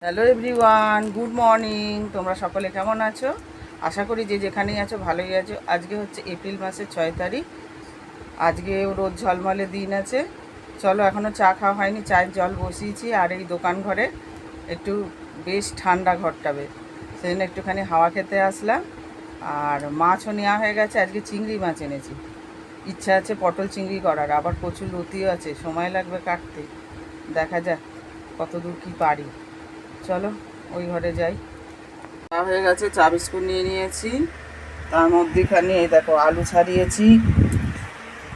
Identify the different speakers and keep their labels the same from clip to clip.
Speaker 1: Hello everyone, good morning. তোমরা সকলে কেমন আছো? আশা করি যে যেখানেই আছো ভালোই আছো। আজকে হচ্ছে এপ্রিল মাসের 6 তারিখ। আজকে রোদ ঝলমলে দিন আছে। চলো, এখনও চা খাওয়া হয়নি, চায়ের জল বসিয়েছি। আর এই দোকান ঘরে একটু বেশ ঠান্ডা ঘরটা বেশ, সেই জন্য একটুখানি হাওয়া খেতে আসলাম। আর মাছও নেওয়া হয়ে গেছে, আজকে চিংড়ি মাছ এনেছি। ইচ্ছা আছে পটল চিংড়ি করার, আবার প্রচুর লতিও আছে, সময় লাগবে কাটতে। দেখা যাক কত দূর কী পারি। চলো ওই ঘরে যাই। চা হয়ে গেছে, চা বিস্কুট নিয়ে নিয়েছি। তার মধ্যেখানে এই দেখো আলু ছাড়িয়েছি,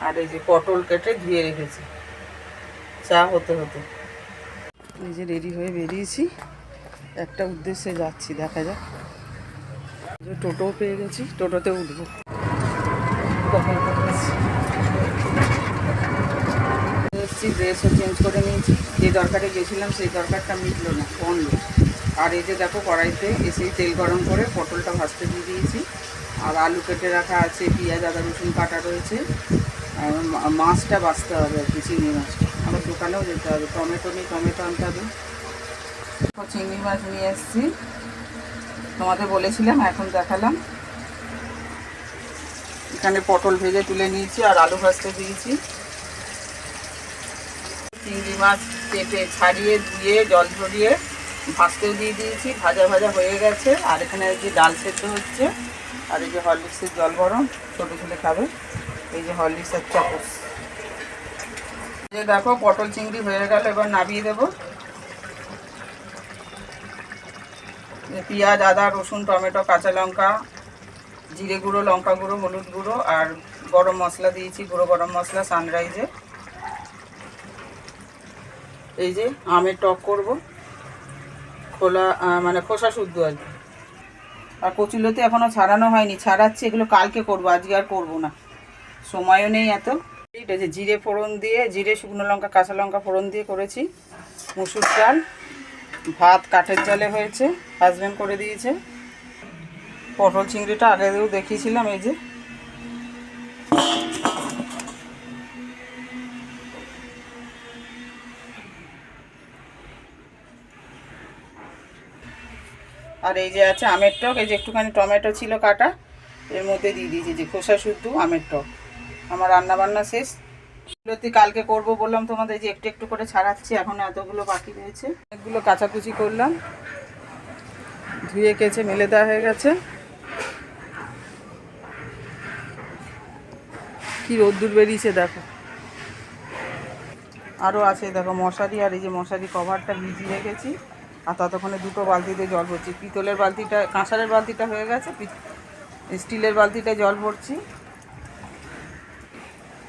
Speaker 1: আর এই যে পটল কেটে ধুয়ে রেখেছি চা হতে হতে। এই যে রেডি হয়ে বেরিয়েছি, একটা উদ্দেশ্যে যাচ্ছি, দেখা যাক। টোটোও পেয়ে গেছি, টোটোতে উঠবো। এসেছি, ড্রেসও চেঞ্জ করে নিয়েছি। যে দরকারে গেছিলাম সেই দরকারটা মিটলো না, বন্ধ। আর এই যে দেখো কড়াইতে এসেই তেল গরম করে পটলটা ভাজতে দিয়ে দিয়েছি। আর আলু কেটে রাখা আছে, পেঁয়াজ আদা রসুন কাটা রয়েছে। আর মাছটা বাছতে হবে আর কি, চিংড়ি মাছটা। আমার দোকানেও যেতে হবে, টমেটো নেই, টমেটো আনতে হবে। চিংড়ি মাছ নিয়ে এসেছি, তোমাদের বলেছিলাম, এখন দেখালাম। এখানে পটল ভেজে তুলে নিয়েছি আর আলু ভাজতে দিয়েছি। চিংড়ি মাছ কেটে ছাড়িয়ে ধুয়ে জল ঝরিয়ে ভাজতেও দিয়ে দিয়েছি, ভাজা ভাজা হয়ে গেছে। আর এখানে যে ডাল সেদ্ধ হচ্ছে, আর এই যে হরলিক্সের জল গরম, ছোটো ছেলে খাবে। এই যে হরলিক্সের চামচ। যে দেখো পটল চিংড়ি হয়ে গেল, এবার নামিয়ে দেবো। পেঁয়াজ আদা রসুন টমেটো কাঁচা লঙ্কা, জিরে গুঁড়ো লঙ্কা গুঁড়ো হলুদ গুঁড়ো আর গরম মশলা দিয়েছি, গুঁড়ো গরম মশলা সানরাইজে। এই যে আমের টক করব, খোলা মানে খোসা শুদ্ধ আর কি। আর কচুলতি এখনও ছাড়ানো হয়নি, ছাড়াচ্ছি, এগুলো কালকে করব, আজকে আর করবো না, সময়ও নেই এত। এটা যে জিরে ফোড়ন দিয়ে, জিরে শুকনো লঙ্কা কাঁচা লঙ্কা ফোড়ন দিয়ে করেছি। মুসুর ডাল, ভাত কাঠের জলে হয়েছে, হাজব্যান্ড করে দিয়েছে। পটল চিংড়িটা আগেও দেখিয়েছিলাম, এই যে। আর এই যে আছে আমের টক, এই যে একটুখানি টমেটো ছিল কাটা, এর মধ্যে দিয়ে দিয়েছি যে খোসা শুদ্ধ আমের টক। আমার রান্না বান্না শেষ। লতি কালকে করব বললাম তোমাদের, যে একটু একটু করে ছাড়াচ্ছি, এখন এতগুলো বাকি রয়েছে। অনেকগুলো কাচাকুচি করলাম, ধুয়ে কেচে মেলে দেওয়া হয়ে গেছে। কি রোদ্দুর বেরিয়েছে দেখো। আরও আছে দেখো মশারি, আর এই যে মশারি কভারটা ভিজিয়ে রেখেছি। আর ততক্ষণে দুটো বালতিতে জল ভরছি। পিতলের বালতিটা, কাঁসারের বালতিটা হয়ে গেছে, স্টিলের বালতিটায় জল ভরছি।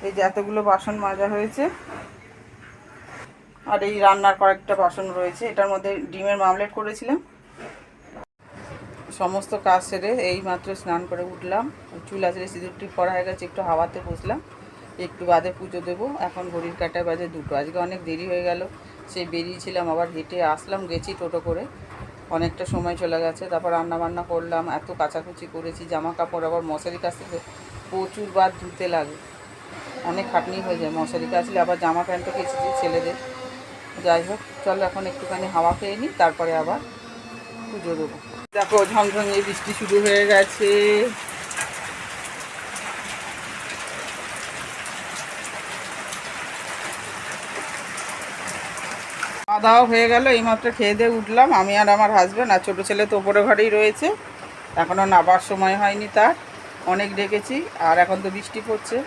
Speaker 1: এই যে এতগুলো বাসন মাজা হয়েছে। আর এই রান্নার কয়েকটা বাসন রয়েছে, এটার মধ্যে ডিমের মামলেট করেছিলাম। সমস্ত কাজ সেরে এই মাত্র স্নান করে উঠলাম, চুল আঁচড়ে সিঁদুর টিপ করা হয়ে গেছে, একটু হাওয়াতে বসলাম। একটু বাদে পুজো দেবো। এখন ঘড়ির কাঁটায় বাজে 2টো। আজকে অনেক দেরি হয়ে গেল, সেই বেরিয়েছিলাম, আবার হেঁটে আসলাম, গেছি টোটো করে, অনেকটা সময় চলে গেছে। তারপর রান্নাবান্না করলাম, এত কাচাকুচি করেছি, জামা কাপড় আবার মশারি কাচতে প্রচুর বার ধুতে লাগে, অনেক খাটনি হয়ে যায় মশারি কাচলে। আবার জামা প্যান্টও কেচেছি ছেলেদের। যাই হোক, চলো এখন একটুখানি হাওয়া খেয়ে নিই, তারপরে আবার পুজো দেবো। দেখো ঝমঝমিয়ে বৃষ্টি শুরু হয়ে গেছে। খাওয়া দাওয়া হয়ে গেল, এইমাত্র খেয়ে দিয়ে উঠলাম আমি আর আমার হাজব্যান্ড। আর ছোটো ছেলে তো ওপরে ঘরেই রয়েছে, এখনও নাবার সময় হয়নি তার, অনেক ডেকেছি। আর এখন তো বৃষ্টি পড়ছে।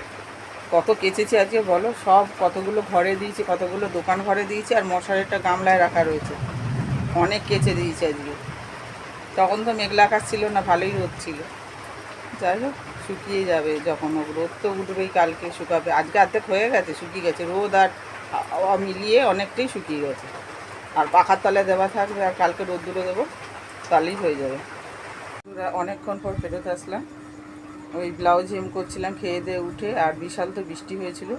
Speaker 1: কত কেচেছি আজকে বলো, সব কতগুলো ঘরে দিয়েছি, কতগুলো দোকান ঘরে দিয়েছি, আর মশারিটা গামলায় রাখা রয়েছে, অনেক কেচে দিয়েছি আজকে। তখন তো মেঘলা আকাশ ছিল না, ভালোই রোদ ছিল। যাই হোক, শুকিয়ে যাবে যখন, রোদ তো উঠবেই, কালকে শুকাবে। আজকে অর্ধেক হয়ে গেছে, শুকিয়ে গেছে, রোদ আর হাওয়া মিলিয়ে অনেকটাই শুকিয়ে গেছে। আর পাখার তলায় দেওয়া থাকবে, আর কালকে রোদ্দুরে দেবো, তাহলেই হয়ে যাবে। অনেকক্ষণ পর ফেরত আসলাম, ওই ব্লাউজ হেম করছিলাম খেয়ে দিয়ে উঠে। আর বিশাল তো বৃষ্টি হয়েছিল,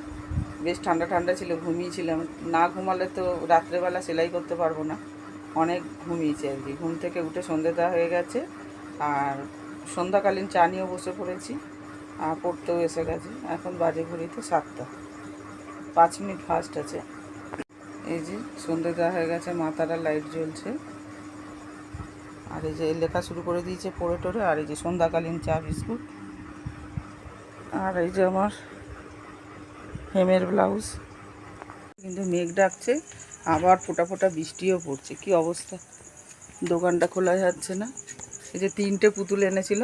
Speaker 1: বেশ ঠান্ডা ঠান্ডা ছিল, ঘুমিয়েছিলাম। না ঘুমালে তো রাত্রেবেলা সেলাই করতে পারবো না, অনেক ঘুমিয়েছি আর কি। ঘুম থেকে উঠে সন্ধ্যে দেওয়া হয়ে গেছে, আর সন্ধ্যাকালীন চা নিয়েও বসে পড়েছি, আর পড়তেও এসে গেছে। এখন বাজে ঘড়িতে 7টা, 5 মিনিট ফাস্ট আছে। এই যে সন্ধ্যে দেওয়া হয়ে গেছে, মাথাটা লাইট জ্বলছে। আর এই যে লেখা শুরু করে দিয়েছে পড়ে টোরে। আর এই যে সন্ধ্যাকালীন চা বিস্কুট। আর এই যে আমার হেমের ব্লাউজ। কিন্তু মেঘ ডাকছে, আবার ফোঁটা ফোঁটা বৃষ্টিও পড়ছে। কি অবস্থা, দোকানটা খোলা যাচ্ছে না। এই যে 3টে পুতুল এনেছিল,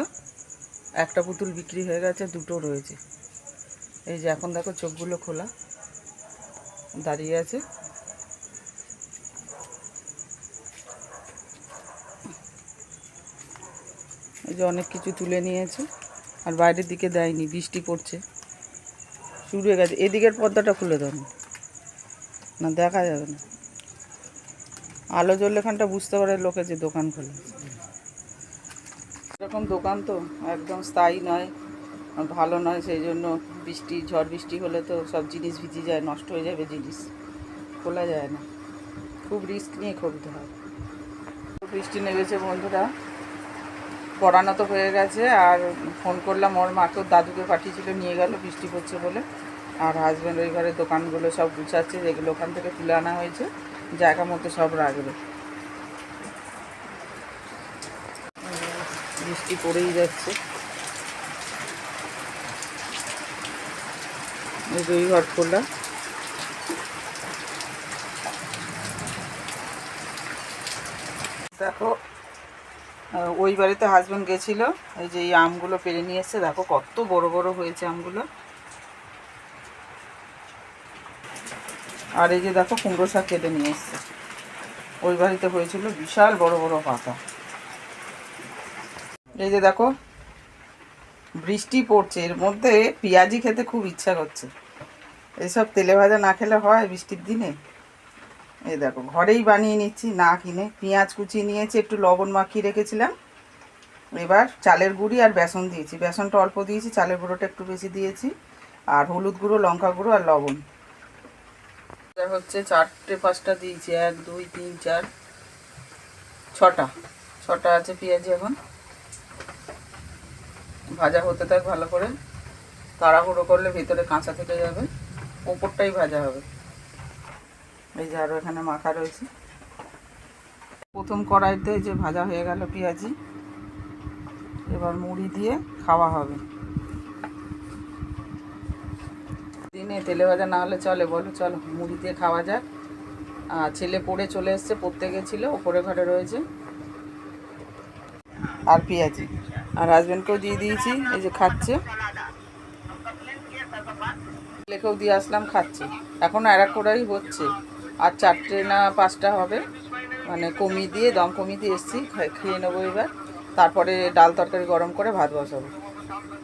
Speaker 1: একটা পুতুল বিক্রি হয়ে গেছে, 2টো রয়েছে। এই যে এখন দেখো চোখগুলো খোলা দাঁড়িয়ে আছে। এই যে অনেক কিছু তুলে নিয়েছে, আর বাইরের দিকে দেয়নি, বৃষ্টি পড়ছে, শুরু হয়ে গেছে। এদিকের পর্দাটা খুলে দাও না, দেখা যাবে না। আলো জ্বললে এখানটা বুঝতে পারে লোকে যে দোকান খোলা। এরকম দোকান তো একদম স্থায়ী নয়, ভালো নয়। সেই জন্য বৃষ্টি ঝড় বৃষ্টি হলে তো সব জিনিস ভিজে যায়, নষ্ট হয়ে যাবে জিনিস, খোলা যায় না। খুব রিস্ক নিয়ে খুলতে হয়। বৃষ্টি নেমেছে বন্ধুরা, পড়ানো তো হয়ে গেছে। আর ফোন করলাম ওর মাকে, দাদুকে পাঠিয়েছিল, নিয়ে গেল বৃষ্টি পড়ছে বলে। আর হাজব্যান্ড ওই ঘরের দোকানগুলো সব গুছাচ্ছে, যেগুলো ওখান থেকে তুলে আনা হয়েছে, জায়গা মতো সব রাখবে। বৃষ্টি পড়েই যাচ্ছে। এই 2 ঘর খোলা। দেখো ওই বাড়িতে হাজব্যান্ড গেছিলো, এই যে এই আমগুলো পেরে নিয়ে এসছে। দেখো কত বড় বড় হয়েছে আমগুলো। আর এই যে দেখো কুমড়ো শাক কেটে নিয়ে এসছে, ওই বাড়িতে হয়েছিল বিশাল বড় বড় পাতা। এই যে দেখো বৃষ্টি পড়ছে, এর মধ্যে পেঁয়াজি খেতে খুব ইচ্ছা করছে। এইসব তেলে ভাজা না খেলে হয় বৃষ্টির দিনে। এই দেখো ঘরেই বানিয়ে নিচ্ছি, না কিনে। পেঁয়াজ কুচিয়ে নিয়েছি, একটু লবণ মাখিয়ে রেখেছিলাম। এবার চালের গুঁড়ি আর বেসন দিয়েছি, বেসনটা অল্প দিয়েছি, চালের গুঁড়োটা একটু বেশি দিয়েছি। আর হলুদ গুঁড়ো, লঙ্কা গুঁড়ো আর লবণ। এটা হচ্ছে 4টে 5টা দিয়েছি, 1 2 3 4 6টা আছে পেঁয়াজি। এখন ভাজা হতে থাক ভালো করে, তাড়াহুড়ো করলে ভিতরে কাঁচা থেকে যাবে, ওপরটাই ভাজা হবে। এই যে আরও এখানে মাখা রয়েছে। প্রথম কড়াইতে যে ভাজা হয়ে গেল পেঁয়াজি, এবার মুড়ি দিয়ে খাওয়া হবে। দিনে তেলে ভাজা না হলে চলে বলো? চলো মুড়ি দিয়ে খাওয়া যাক। ছেলে পড়ে চলে এসছে, পড়তে গেছিলো, ওপরে ঘরে রয়েছে। আর পেঁয়াজি, আর হাজব্যান্ডকেও দিয়ে দিয়েছি, এই যে খাচ্ছে। ছেলেকেও দিয়ে আসলাম, খাচ্ছে। এখন আর এক কড়াই হচ্ছে, আর 4টে না 5টা হবে। মানে কমিয়ে দিয়ে, দম কমিয়ে দিয়ে এসছি, খেয়ে নেবো এবার। তারপরে ডাল তরকারি গরম করে ভাত বসাবো।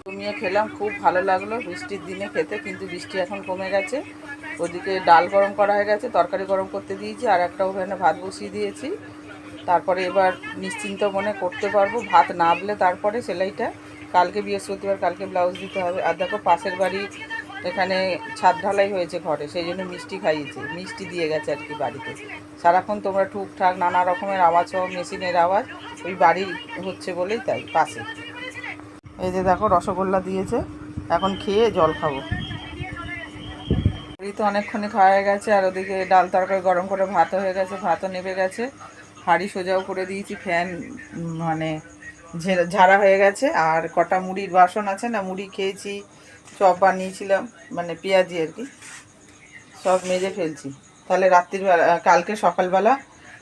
Speaker 1: কমিয়ে খেলাম, খুব ভালো লাগলো বৃষ্টির দিনে খেতে। কিন্তু বৃষ্টি এখন কমে গেছে। ওদিকে ডাল গরম করা হয়ে গেছে, তরকারি গরম করতে দিয়েছি, আর একটা ওখানে ভাত বসিয়ে দিয়েছি। তারপরে এবার নিশ্চিন্ত মনে করতে পারবো। ভাত নাবলে তারপরে সেলাইটা, কালকে বৃহস্পতিবার, কালকে ব্লাউজ দিতে হবে। আর দেখো পাশের বাড়ি, এখানে ছাদ ঢালাই হয়েছে ঘরে, সেই জন্য মিষ্টি খাইয়েছে, মিষ্টি দিয়ে গেছে আর কি বাড়িতে। সারাক্ষণ তোমরা টুকটাক নানা রকমের আওয়াজ হও, মেশিনের আওয়াজ, ওই বাড়ি হচ্ছে বলেই তাই পাশে। এই যে দেখো রসগোল্লা দিয়েছে, এখন খেয়ে জল খাবো। এই তো অনেকক্ষণে খাওয়া হয়ে গেছে। আর ওদিকে ডাল তরকারি গরম করে ভাতও হয়ে গেছে, ভাতও নেবে গেছে। হাঁড়ি সোজাও করে দিয়েছি, ফ্যান মানে ঝাড়া হয়ে গেছে। আর কটা মুড়ির বাসন আছে না, মুড়ি খেয়েছি, চপ বানিয়েছিলাম, মানে পেঁয়াজি আর কি, সব মেজে ফেলছি। তাহলে রাত্রিবেলা, কালকে সকালবেলা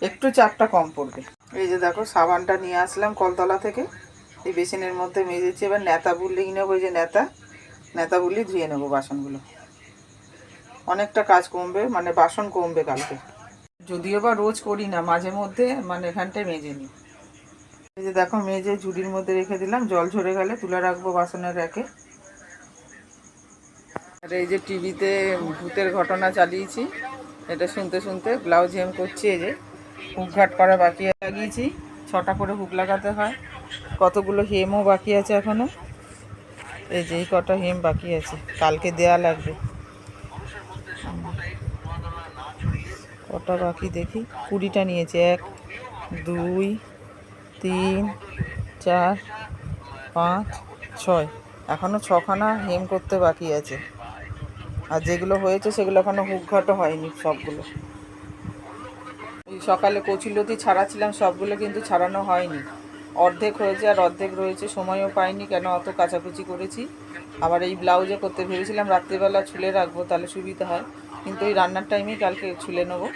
Speaker 1: একটু চাপটা কম পড়বে। এই যে দেখো সাবানটা নিয়ে আসলাম কলতলা থেকে, এই বেসিনের মধ্যে মেজেছি। এবার নেতা বুলিয়ে নেবো, ওই যে নেতা বুলিয়ে ধুয়ে নেবো বাসনগুলো। অনেকটা কাজ কমবে, মানে বাসন কমবে কালকে। যদিও বা রোজ করি না, মাঝে মধ্যে মানে এখানটায় মেজে নিই। এই যে দেখো মেজে ঝুড়ির মধ্যে রেখে দিলাম, জল ঝরে গেলে তুলে রাখবো বাসনের র্যাকে। আর এই যে টিভিতে ভূতের ঘটনা চালিয়েছি, এটা শুনতে শুনতে ব্লাউজ হেম করছি। এই যে হুক ঘাট করা বাকি লাগিয়েছি, 6টা করে হুক লাগাতে হয়। কতগুলো হেমও বাকি আছে এখনো, এই যে এই কটা হেম বাকি আছে, কালকে দেয়া লাগবে। কটা বাকি দেখি, 20টা নিয়েছে। 1 2 3 4 5 6, এখনও 6খানা হেম করতে বাকি আছে। আর যেগুলো হয়েছে সেগুলো এখনও হুক ঘাটও হয়নি সবগুলো। এই সকালে কচুলতি ছাড়াচ্ছিলাম, সবগুলো কিন্তু ছাড়ানো হয়নি, অর্ধেক হয়েছে আর অর্ধেক রয়েছে। সময়ও পাইনি, কেন অত কাচাকুচি করেছি। আবার এই ব্লাউজে করতে ভেবেছিলাম রাত্রিবেলা ছুলে রাখবো, তাহলে সুবিধা হয়, কিন্তু এই রান্নার টাইমেই কালকে ছুলে নেবো,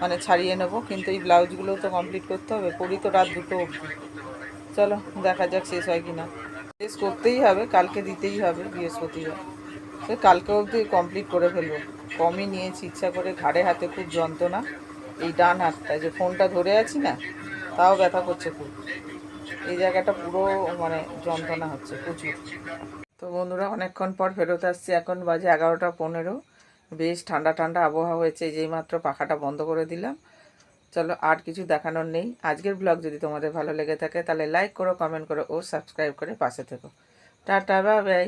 Speaker 1: মানে ছাড়িয়ে নেবো। কিন্তু এই ব্লাউজগুলোও তো কমপ্লিট করতে হবে, করি তো রাত 2টো অবধি। চলো দেখা যাক শেষ হয় কি না। শেষ করতেই হবে, কালকে দিতেই হবে বৃহস্পতিবার, তো কালকে অবধি কমপ্লিট করে ফেলবো। কমই নিয়েছি ইচ্ছা করে, ঘাড়ে হাতে খুব যন্ত্রণা, এই ডান হাতটা যে ফোনটা ধরে আছি না, তাও ব্যথা করছে খুব, এই জায়গাটা পুরো মানে যন্ত্রণা হচ্ছে প্রচুর। তো বন্ধুরা অনেকক্ষণ পর ফেরত আসছি, এখন বাজে 11টা 15। বেশ ঠান্ডা ঠান্ডা আবহাওয়া হয়েছে, যেই মাত্র পাখাটা বন্ধ করে দিলাম। চলো আর কিছু দেখানোর নেই। আজকের ব্লগ যদি তোমাদের ভালো লেগে থাকে তাহলে লাইক করো, কমেন্ট করো ও সাবস্ক্রাইব করে পাশে থেকো। Tata, bye bye.